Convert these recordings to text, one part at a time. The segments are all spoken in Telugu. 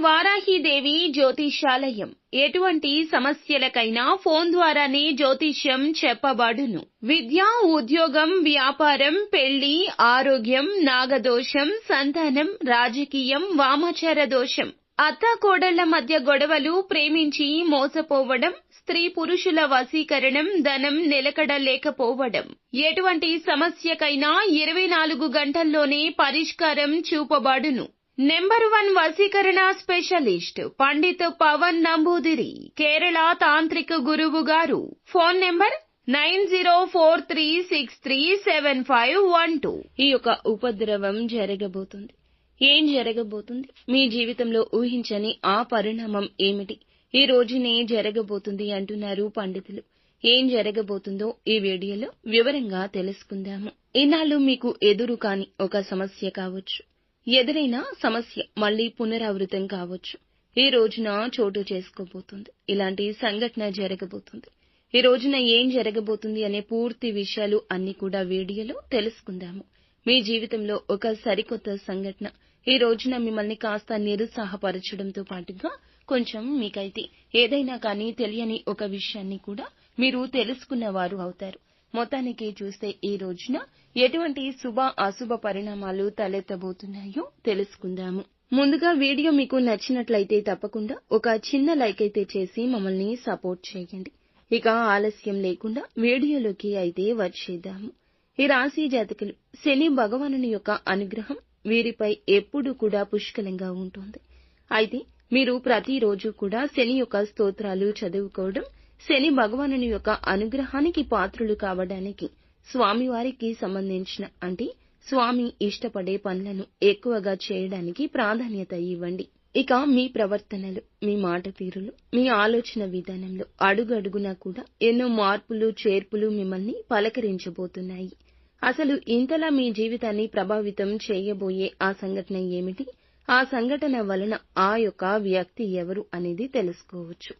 వారాహిదేవి జ్యోతిషాలయం ఎటువంటి సమస్యలకైనా ఫోన్ ద్వారానే జ్యోతిష్యం చెప్పబడును. విద్య, ఉద్యోగం, వ్యాపారం, పెళ్లి, ఆరోగ్యం, నాగదోషం, సంతానం, రాజకీయం, వామాచార దోషం, అత్తాకోడళ్ల మధ్య గొడవలు, ప్రేమించి మోసపోవడం, స్త్రీ పురుషుల వశీకరణం, ధనం నిలకడ లేకపోవడం, ఎటువంటి సమస్యకైనా 24 గంటల్లోనే పరిష్కారం చూపబడును. నెంబర్ 1 వశీకరణ స్పెషలిస్ట్ పండిత్ పవన్ నంబూదిరి, కేరళ తాంత్రిక గురువు గారు. Phone number 9043637512. ఈ యొక్క ఉపద్రవం జరగబోతుంది. ఏం జరగబోతుంది? మీ జీవితంలో ఊహించని ఆ పరిణామం ఏమిటి? ఈ రోజునే జరగబోతుంది అంటున్నారు పండితులు. ఏం జరగబోతుందో ఈ వీడియోలో వివరంగా తెలుసుకుందాము. ఇన్నాళ్ళు మీకు ఎదురు కాని ఒక సమస్య కావచ్చు, ఎదురైన సమస్య మళ్లీ పునరావృతం కావచ్చు. ఈ రోజున చోటు చేసుకోబోతుంది. ఇలాంటి సంఘటన జరగబోతుంది. ఈ రోజున ఏం జరగబోతుంది అనే పూర్తి విషయాలు అన్ని కూడా వీడియోలో తెలుసుకుందాము. మీ జీవితంలో ఒక సరికొత్త సంఘటన ఈ రోజున మిమ్మల్ని కాస్త నిరుత్సాహపరచడంతో పాటుగా కొంచెం మీకైతే ఏదైనా కానీ తెలియని ఒక విషయాన్ని కూడా మీరు తెలుసుకున్నవారు అవుతారు. మొత్తానికి చూస్తే ఈ రోజున ఎటువంటి శుభ అశుభ పరిణామాలు తలెత్తబోతున్నాయో తెలుసుకుందాము. ముందుగా వీడియో మీకు నచ్చినట్లయితే తప్పకుండా ఒక చిన్న లైక్ అయితే చేసి మమ్మల్ని సపోర్ట్ చేయండి. ఇక ఆలస్యం లేకుండా వీడియోలోకి అయితే వచ్చేద్దాము. ఈ రాశి జాతకులు శని భగవానుని యొక్క అనుగ్రహం వీరిపై ఎప్పుడూ కూడా పుష్కలంగా ఉంటుంది. అయితే మీరు ప్రతిరోజు కూడా శని యొక్క స్తోత్రాలు చదువుకోవడం, శని భగవానుని యొక్క అనుగ్రహానికి పాత్రులు కావడానికి స్వామివారికి సంబంధించిన అంటే స్వామి ఇష్టపడే పనులను ఎక్కువగా చేయడానికి ప్రాధాన్యత ఇవ్వండి. ఇక మీ ప్రవర్తనలు, మీ మాట తీరులు, మీ ఆలోచన విధానంలో అడుగడుగునా కూడా ఎన్నో మార్పులు చేర్పులు మిమ్మల్ని పలకరించబోతున్నాయి. అసలు ఇంతలా మీ జీవితాన్ని ప్రభావితం చేయబోయే ఆ సంఘటన ఏమిటి? ఆ సంఘటన వలన ఆ యొక్క వ్యక్తి ఎవరు అనేది తెలుసుకోవచ్చు.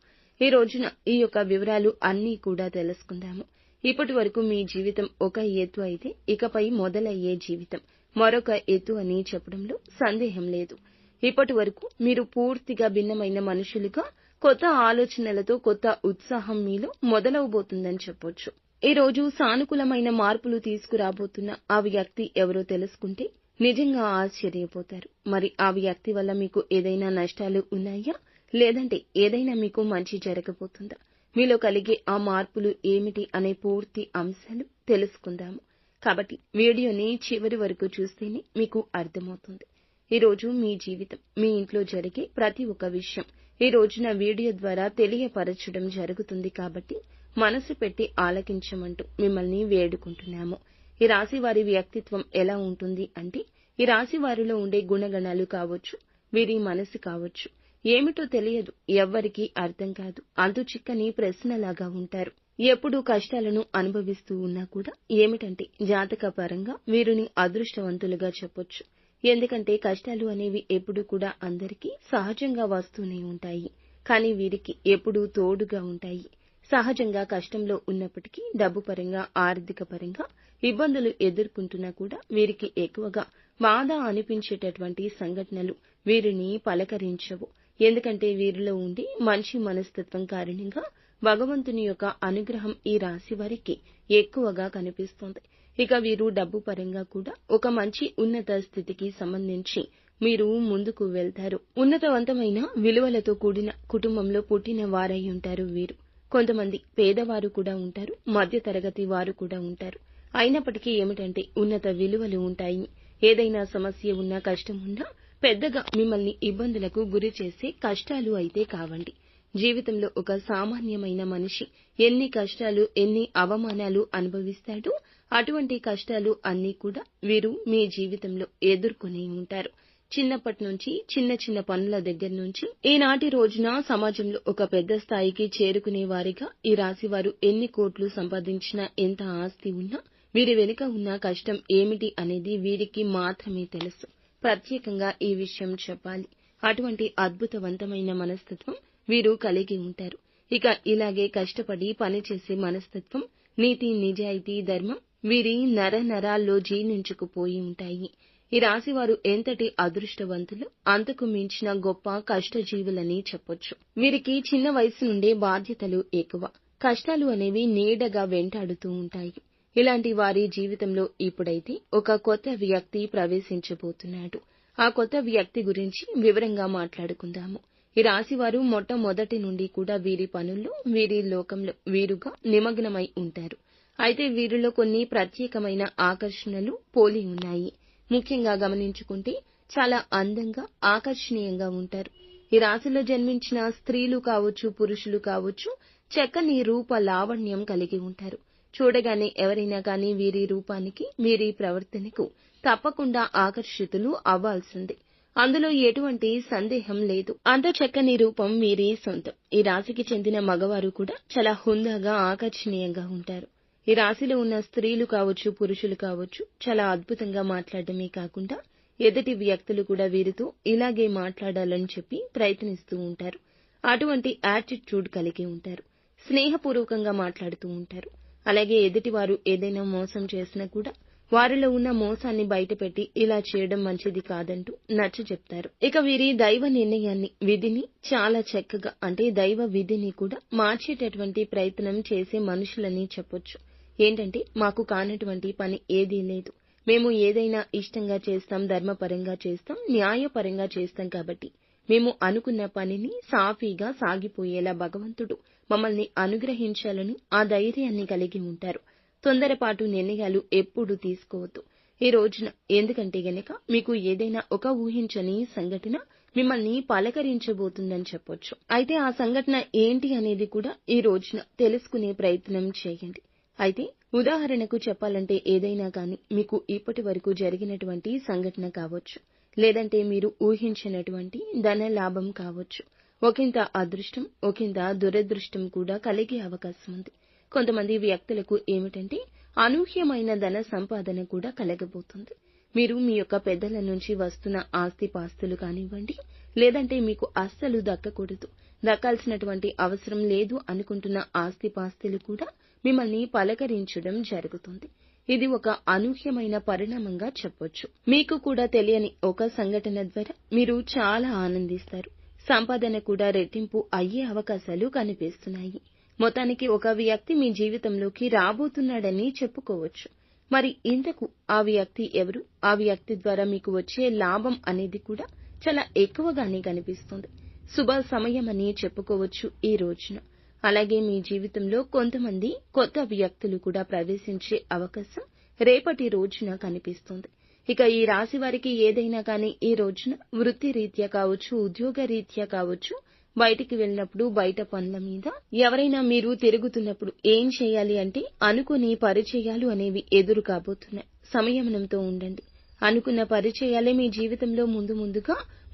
ఈ రోజున ఈ యొక్క వివరాలు అన్నీ కూడా తెలుసుకుందాము. ఇప్పటి వరకు మీ జీవితం ఒక ఎత్తు అయితే ఇకపై మొదలయ్యే జీవితం మరొక ఎత్తు అని చెప్పడంలో సందేహం లేదు. ఇప్పటి వరకు మీరు పూర్తిగా భిన్నమైన మనుషులుగా కొత్త ఆలోచనలతో కొత్త ఉత్సాహం మీలో మొదలవబోతుందని చెప్పొచ్చు. ఈ రోజు సానుకూలమైన మార్పులు తీసుకురాబోతున్న ఆ వ్యక్తి ఎవరో తెలుసుకుంటే నిజంగా ఆశ్చర్యపోతారు. మరి ఆ వ్యక్తి వల్ల మీకు ఏదైనా నష్టాలు ఉన్నాయా, లేదంటే ఏదైనా మీకు మంచి జరగబోతుందా? మీలో కలిగే ఆ మార్పులు ఏమిటి అనే పూర్తి అంశాలు తెలుసుకుందాము. కాబట్టి వీడియోని చివరి వరకు చూస్తేనే మీకు అర్థమవుతుంది. ఈ రోజు మీ జీవితం, మీ ఇంట్లో జరిగే ప్రతి ఒక్క విషయం ఈ రోజున వీడియో ద్వారా తెలియపరచడం జరుగుతుంది. కాబట్టి మనసు పెట్టి ఆలకించమంటూ మిమ్మల్ని వేడుకుంటున్నాము. ఈ రాశి వారి వ్యక్తిత్వం ఎలా ఉంటుంది అంటే, ఈ రాశి వారిలో ఉండే గుణగణాలు కావచ్చు, వీరి మనసు కావచ్చు, ఏమిటో తెలియదు, ఎవ్వరికీ అర్థం కాదు, అంతు చిక్కని ప్రశ్నలాగా ఉంటారు. ఎప్పుడూ కష్టాలను అనుభవిస్తూ ఉన్నా కూడా ఏమిటంటే జాతక పరంగా వీరిని అదృష్టవంతులుగా చెప్పొచ్చు. ఎందుకంటే కష్టాలు అనేవి ఎప్పుడూ కూడా అందరికీ సహజంగా వస్తూనే ఉంటాయి. కానీ వీరికి ఎప్పుడూ తోడుగా ఉంటాయి. సహజంగా కష్టంలో ఉన్నప్పటికీ డబ్బు పరంగా, ఆర్థిక పరంగా ఇబ్బందులు ఎదుర్కొంటున్నా కూడా వీరికి ఎక్కువగా బాధ అనిపించేటటువంటి సంఘటనలు వీరిని పలకరించవు. ఎందుకంటే వీరిలో ఉండే మంచి మనస్తత్వం కారణంగా భగవంతుని యొక్క అనుగ్రహం ఈ రాశి వారికి ఎక్కువగా కనిపిస్తుంది. ఇక వీరు డబ్బు పరంగా కూడా ఒక మంచి ఉన్నత స్థితికి సంబంధించి మీరు ముందుకు వెళ్తారు. ఉన్నతవంతమైన విలువలతో కూడిన కుటుంబంలో పుట్టిన వారై ఉంటారు వీరు. కొంతమంది పేదవారు కూడా ఉంటారు, మధ్య తరగతి వారు కూడా ఉంటారు. అయినప్పటికీ ఏమిటంటే ఉన్నత విలువలు ఉంటాయి. ఏదైనా సమస్య ఉన్నా, కష్టం ఉన్నా పెద్దగా మిమ్మల్ని ఇబ్బందులకు గురి చేసే కష్టాలు అయితే కావండి. జీవితంలో ఒక సామాన్యమైన మనిషి ఎన్ని కష్టాలు, ఎన్ని అవమానాలు అనుభవిస్తాడో అటువంటి కష్టాలు అన్నీ కూడా వీరు మీ జీవితంలో ఎదుర్కొనే ఉంటారు. చిన్నప్పటి నుంచి చిన్న చిన్న పనుల దగ్గర నుంచి ఈనాటి రోజున సమాజంలో ఒక పెద్ద స్థాయికి చేరుకునే వారిగా ఈ రాశివారు ఎన్ని కోట్లు సంపాదించినా, ఎంత ఆస్తి ఉన్నా వీరి వెనుక ఉన్న కష్టం ఏమిటి అనేది వీరికి మాత్రమే తెలుసు. ప్రత్యేకంగా ఈ విషయం చెప్పాలి. అటువంటి అద్భుతవంతమైన మనస్తత్వం వీరు కలిగి ఉంటారు. ఇక ఇలాగే కష్టపడి పనిచేసే మనస్తత్వం, నీతి, నిజాయితీ, ధర్మం వీరి నర నరాల్లో జీర్ణించుకుపోయి ఉంటాయి. ఈ రాశి వారు ఎంతటి అదృష్టవంతులు, అంతకు మించిన గొప్ప కష్టజీవులని చెప్పొచ్చు. వీరికి చిన్న వయసు నుండే బాధ్యతలు ఎక్కువ, కష్టాలు అనేవి నీడగా వెంటాడుతూ ఉంటాయి. ఇలాంటి వారి జీవితంలో ఇప్పుడైతే ఒక కొత్త వ్యక్తి ప్రవేశించబోతున్నాడు. ఆ కొత్త వ్యక్తి గురించి వివరంగా మాట్లాడుకుందాము. ఈ రాశివారు మొట్టమొదటి నుండి కూడా వీరి పనుల్లో, వీరి లోకంలో వీరుగా నిమగ్నమై ఉంటారు. అయితే వీరిలో కొన్ని ప్రత్యేకమైన ఆకర్షణలు పోలి ఉన్నాయి. ముఖ్యంగా గమనించుకుంటే చాలా అందంగా, ఆకర్షణీయంగా ఉంటారు. ఈ రాశిలో జన్మించిన స్త్రీలు కావచ్చు, పురుషులు కావచ్చు, చక్కని రూప లావణ్యం కలిగి ఉంటారు. చూడగానే ఎవరైనా కానీ వీరి రూపానికి, వీరి ప్రవర్తనకు తప్పకుండా ఆకర్షితులు అవ్వాల్సిందే. అందులో ఎటువంటి సందేహం లేదు. అంత చక్కని రూపం వీరి సొంతం. ఈ రాశికి చెందిన మగవారు కూడా చాలా హుందాగా, ఆకర్షణీయంగా ఉంటారు. ఈ రాశిలో ఉన్న స్త్రీలు కావచ్చు, పురుషులు కావచ్చు, చాలా అద్భుతంగా మాట్లాడమే కాకుండా ఎదుటి వ్యక్తులు కూడా వీరితో ఇలాగే మాట్లాడాలని చెప్పి ప్రయత్నిస్తూ ఉంటారు. అటువంటి యాటిట్యూడ్ కలిగి ఉంటారు. స్నేహపూర్వకంగా మాట్లాడుతూ ఉంటారు. అలాగే ఎదుటివారు ఏదైనా మోసం చేసినా కూడా వారిలో ఉన్న మోసాన్ని బయటపెట్టి ఇలా చేయడం మంచిది కాదంటూ నచ్చచెప్తారు. ఇక వీరి దైవ నిర్ణయాన్ని, విధిని చాలా చక్కగా, అంటే దైవ విధిని కూడా మార్చేటటువంటి ప్రయత్నం చేసే మనుషులని చెప్పొచ్చు. ఏంటంటే, మాకు కానటువంటి పని ఏదీ లేదు, మేము ఏదైనా ఇష్టంగా చేస్తాం, ధర్మపరంగా చేస్తాం, న్యాయపరంగా చేస్తాం, కాబట్టి మేము అనుకున్న పనిని సాఫీగా సాగిపోయేలా భగవంతుడు మమ్మల్ని అనుగ్రహించాలని ఆ ధైర్యాన్ని కలిగి ఉంటారు. తొందరపాటు నిర్ణయాలు ఎప్పుడూ తీసుకోవద్దు ఈ రోజున. ఎందుకంటే గనక మీకు ఏదైనా ఒక ఊహించని సంఘటన మిమ్మల్ని పలకరించబోతుందని చెప్పొచ్చు. అయితే ఆ సంఘటన ఏంటి అనేది కూడా ఈ రోజున తెలుసుకునే ప్రయత్నం చేయండి. అయితే ఉదాహరణకు చెప్పాలంటే, ఏదైనా కానీ మీకు ఇప్పటి వరకు జరిగినటువంటి సంఘటన కావచ్చు, లేదంటే మీరు ఊహించినటువంటి ధన లాభం కావచ్చు, ఒకంత అదృష్టం, ఒకంత దురదృష్టం కూడా కలిగే అవకాశం ఉంది. కొంతమంది వ్యక్తులకు ఏమిటంటే, అనూహ్యమైన ధన సంపాదన కూడా కలగబోతుంది. మీరు మీ యొక్క పెద్దల నుంచి వస్తున్న ఆస్తిపాస్తులు కానివ్వండి, లేదంటే మీకు అస్సలు దక్కకూడదు, దక్కాల్సినటువంటి అవసరం లేదు అనుకుంటున్న ఆస్తిపాస్తులు కూడా మిమ్మల్ని పలకరించడం జరుగుతుంది. ఇది ఒక అనూహ్యమైన పరిణామంగా చెప్పొచ్చు. మీకు కూడా తెలియని ఒక సంఘటన ద్వారా మీరు చాలా ఆనందిస్తారు. సంపాదన కూడా రెట్టింపు అయ్యే అవకాశాలు కనిపిస్తున్నాయి. మొత్తానికి ఒక వ్యక్తి మీ జీవితంలోకి రాబోతున్నాడని చెప్పుకోవచ్చు. మరి ఇంతకు ఆ వ్యక్తి ఎవరు? ఆ వ్యక్తి ద్వారా మీకు వచ్చే లాభం అనేది కూడా చాలా ఎక్కువగానే కనిపిస్తుంది. శుభ సమయం అని చెప్పుకోవచ్చు ఈ రోజున. అలాగే మీ జీవితంలో కొంతమంది కొత్త వ్యక్తులు కూడా ప్రవేశించే అవకాశం రేపటి రోజున కనిపిస్తుంది. ఇక ఈ రాశి వారికి ఏదైనా కానీ ఈ రోజున వృత్తి రీత్యా కావచ్చు, ఉద్యోగ రీత్యా కావచ్చు, బయటికి వెళ్ళినప్పుడు బయట పనుల మీద ఎవరైనా మీరు తిరుగుతున్నప్పుడు ఏం చేయాలి అంటే, అనుకుని పరిచయాలు అనేవి ఎదురు కాబోతున్నాయి. సంయమనంతో ఉండండి. అనుకున్న పరిచయాలే మీ జీవితంలో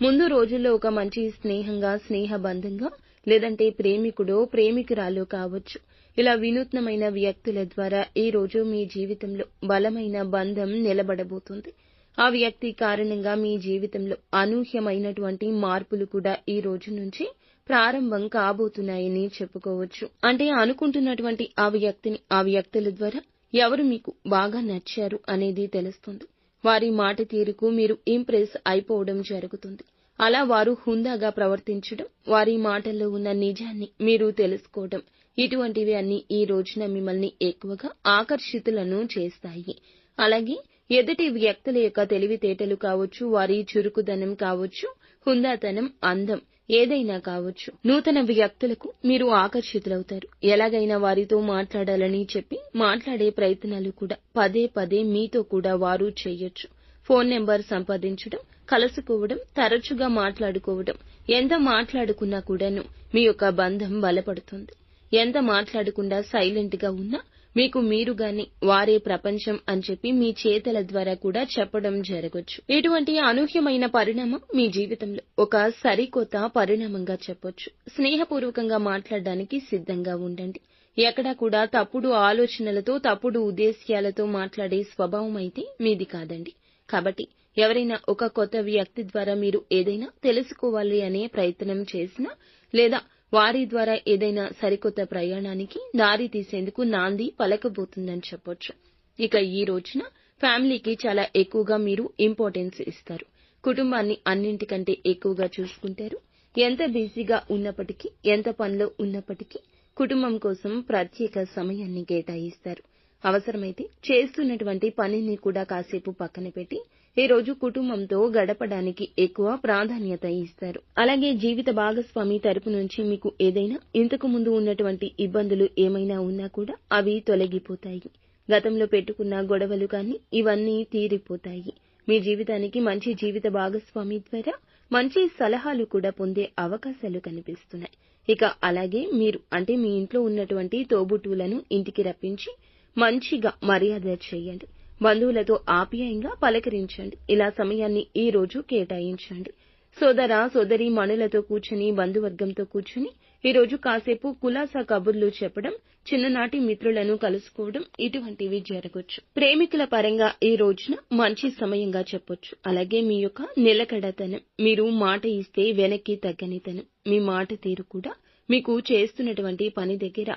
ముందు రోజుల్లో ఒక మంచి స్నేహంగా, స్నేహబంధంగా, లేదంటే ప్రేమికుడో ప్రేమికురాలో కావచ్చు. ఇలా వినూత్నమైన వ్యక్తుల ద్వారా ఈ రోజు మీ జీవితంలో బలమైన బంధం నిలబడబోతుంది. ఆ వ్యక్తి కారణంగా మీ జీవితంలో అనూహ్యమైనటువంటి మార్పులు కూడా ఈ రోజు నుంచి ప్రారంభం కాబోతున్నాయని చెప్పుకోవచ్చు. అంటే అనుకుంటున్నటువంటి ఆ వ్యక్తిని, ఆ వ్యక్తుల ద్వారా ఎవరు మీకు బాగా నచ్చారు అనేది తెలుస్తుంది. వారి మాట తీరుకు మీరు ఇంప్రెస్ అయిపోవడం జరుగుతుంది. అలా వారు హుందాగా ప్రవర్తించడం, వారి మాటల్లో ఉన్న నిజాన్ని మీరు తెలుసుకోవడం, ఇటువంటివి అన్ని ఈ రోజున మిమ్మల్ని ఎక్కువగా ఆకర్షితులను చేస్తాయి. అలాగే ఎదుటి వ్యక్తుల యొక్క తెలివితేటలు కావచ్చు, వారి చురుకుదనం కావచ్చు, హుందాతనం, అందం ఏదైనా కావచ్చు, నూతన వ్యక్తులకు మీరు ఆకర్షితులవుతారు. ఎలాగైనా వారితో మాట్లాడాలని చెప్పి మాట్లాడే ప్రయత్నాలు కూడా పదే పదే మీతో కూడా వారు చేయొచ్చు. ఫోన్ నెంబర్ సంపాదించడం, కలుసుకోవడం, తరచుగా మాట్లాడుకోవడం, ఎంత మాట్లాడుకున్నా కూడాను మీ యొక్క బంధం బలపడుతుంది. ఎంత మాట్లాడకుండా సైలెంట్ గా ఉన్నా మీకు మీరుగానే వారే ప్రపంచం అని చెప్పి మీ చేతల ద్వారా కూడా చెప్పడం జరగొచ్చు. ఇటువంటి అనూహ్యమైన పరిణామం మీ జీవితంలో ఒక సరికొత్త పరిణామంగా చెప్పొచ్చు. స్నేహపూర్వకంగా మాట్లాడడానికి సిద్ధంగా ఉండండి. ఎక్కడా కూడా తప్పుడు ఆలోచనలతో, తప్పుడు ఉద్దేశ్యాలతో మాట్లాడే స్వభావం అయితే మీది కాదండి. కాబట్టి ఎవరైనా ఒక కొత్త వ్యక్తి ద్వారా మీరు ఏదైనా తెలుసుకోవాలి అనే ప్రయత్నం చేసినా, లేదా వారి ద్వారా ఏదైనా సరికొత్త ప్రయాణానికి దారి తీసేందుకు నాంది పలకబోతుందని చెప్పొచ్చు. ఇక ఈ రోజున ఫ్యామిలీకి చాలా ఎక్కువగా మీరు ఇంపార్టెన్స్ ఇస్తారు. కుటుంబాన్ని అన్నింటికంటే ఎక్కువగా చూసుకుంటారు. ఎంత బిజీగా ఉన్నప్పటికీ, ఎంత పనిలో ఉన్నప్పటికీ కుటుంబం కోసం ప్రత్యేక సమయాన్ని కేటాయిస్తారు. అవసరమైతే చేస్తున్నటువంటి పనిని కూడా కాసేపు పక్కన పెట్టి ఈ రోజు కుటుంబంతో గడపడానికి ఎక్కువ ప్రాధాన్యత ఇస్తారు. అలాగే జీవిత భాగస్వామి తరపు నుంచి మీకు ఏదైనా ఇంతకు ముందు ఉన్నటువంటి ఇబ్బందులు ఏమైనా ఉన్నా కూడా అవి తొలగిపోతాయి. గతంలో పెట్టుకున్న గొడవలు కానీ ఇవన్నీ తీరిపోతాయి. మీ జీవితానికి మంచి జీవిత భాగస్వామి ద్వారా మంచి సలహాలు కూడా పొందే అవకాశాలు కనిపిస్తున్నాయి. ఇక అలాగే మీరు అంటే మీ ఇంట్లో ఉన్నటువంటి తోబుట్టువులను ఇంటికి రప్పించి మంచిగా మర్యాద చేయండి. బంధువులతో ఆప్యాయంగా పలకరించండి. ఇలా సమయాన్ని ఈ రోజు కేటాయించండి. సోదర సోదరీమణులతో కూర్చుని బంధువర్గంతో కూర్చుని ఈ రోజు కాసేపు కులాసా కబుర్లు చెప్పడం, చిన్ననాటి మిత్రులను కలుసుకోవడం ఇటువంటివి జరగొచ్చు. ప్రేమికుల పరంగా ఈ రోజున మంచి సమయంగా చెప్పొచ్చు. అలాగే మీ యొక్క నిలకడతనం, మీరు మాట ఇస్తే వెనక్కి తగ్గనితనం, మీ మాట తీరు కూడా మీకు చేస్తున్నటువంటి పని దగ్గర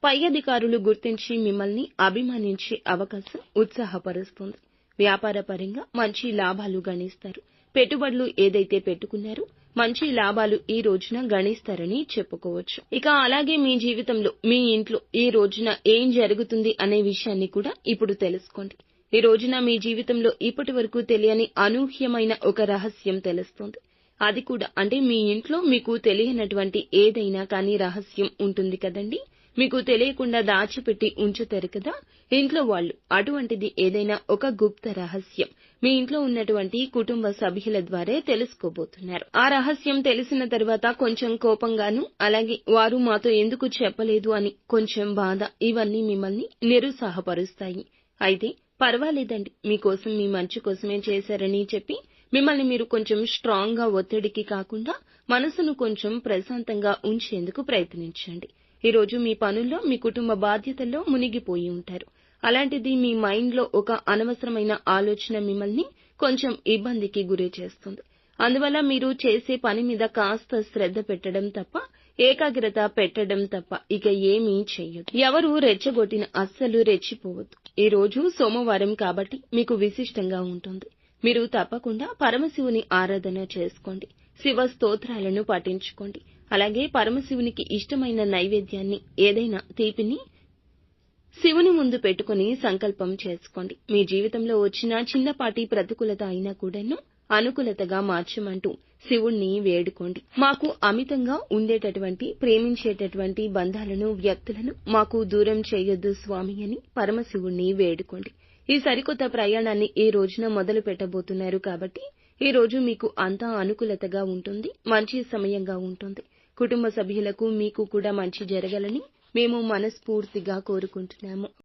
పై అధికారులు గుర్తించి మిమ్మల్ని అభిమానించే అవకాశం ఉత్సాహపరుస్తుంది. వ్యాపార పరంగా మంచి లాభాలు గణిస్తారు. పెట్టుబడులు ఏదైతే పెట్టుకున్నారో మంచి లాభాలు ఈ రోజున గణిస్తారని చెప్పుకోవచ్చు. ఇక అలాగే మీ జీవితంలో మీ ఇంట్లో ఈ రోజున ఏం జరుగుతుంది అనే విషయాన్ని కూడా ఇప్పుడు తెలుసుకోండి. ఈ రోజున మీ జీవితంలో ఇప్పటి వరకు తెలియని అనూహ్యమైన ఒక రహస్యం తెలుస్తుంది. అది కూడా అంటే మీ ఇంట్లో మీకు తెలియనటువంటి ఏదైనా కానీ రహస్యం ఉంటుంది కదండి. మీకు తెలియకుండా దాచిపెట్టి ఉంచుతారు కదా ఇంట్లో వాళ్ళు. అటువంటిది ఏదైనా ఒక గుప్త రహస్యం మీ ఇంట్లో ఉన్నటువంటి కుటుంబ సభ్యుల ద్వారా తెలుసుకోబోతున్నారు. ఆ రహస్యం తెలిసిన తర్వాత కొంచెం కోపంగాను, అలాగే వారు మాతో ఎందుకు చెప్పలేదు అని కొంచెం బాధ, ఇవన్నీ మిమ్మల్ని నిరుత్సాహపరుస్తాయి. అయితే పర్వాలేదండి, మీకోసం మీ మంచి కోసమే చేశారని చెప్పి మిమ్మల్ని మీరు కొంచెం స్ట్రాంగ్ గా ఒత్తిడికి కాకుండా మనసును కొంచెం ప్రశాంతంగా ఉంచేందుకు ప్రయత్నించండి. ఈ రోజు మీ పనుల్లో మీ కుటుంబ బాధ్యతల్లో మునిగిపోయి ఉంటారు. అలాంటిది మీ మైండ్ లో ఒక అనవసరమైన ఆలోచన మిమ్మల్ని కొంచెం ఇబ్బందికి గురి చేస్తుంది. అందువల్ల మీరు చేసే పని మీద కాస్త శ్రద్ధ పెట్టడం తప్ప, ఏకాగ్రత పెట్టడం తప్ప ఇక ఏమీ చెయ్యొద్దు. ఎవరు రెచ్చగొట్టిన అస్సలు రెచ్చిపోవద్దు. ఈ రోజు సోమవారం కాబట్టి మీకు విశిష్టంగా ఉంటుంది. మీరు తప్పకుండా పరమశివుని ఆరాధన చేసుకోండి. శివ స్తోత్రాలను పఠించుకోండి. అలాగే పరమశివునికి ఇష్టమైన నైవేద్యాన్ని ఏదైనా తీపిని శివుని ముందు పెట్టుకుని సంకల్పం చేసుకోండి. మీ జీవితంలో వచ్చిన చిన్నపాటి ప్రతికూలత అయినా కూడాను అనుకూలతగా మార్చమంటూ శివుణ్ణి వేడుకోండి. మాకు అమితంగా ఉండేటటువంటి ప్రేమించేటటువంటి బంధాలను, వ్యక్తులను మాకు దూరం చేయొద్దు స్వామి అని పరమశివుణ్ణి వేడుకోండి. ఈ సరికొత్త ప్రయాణాన్ని ఈ రోజున మొదలు పెట్టబోతున్నారు కాబట్టి ఈ రోజు మీకు అంతా అనుకూలతగా ఉంటుంది. మంచి సమయంగా ఉంటుంది. కుటుంబ సభ్యులకు మీకు కూడా మంచి జరగాలని మేము మనస్ఫూర్తిగా కోరుకుంటున్నాము.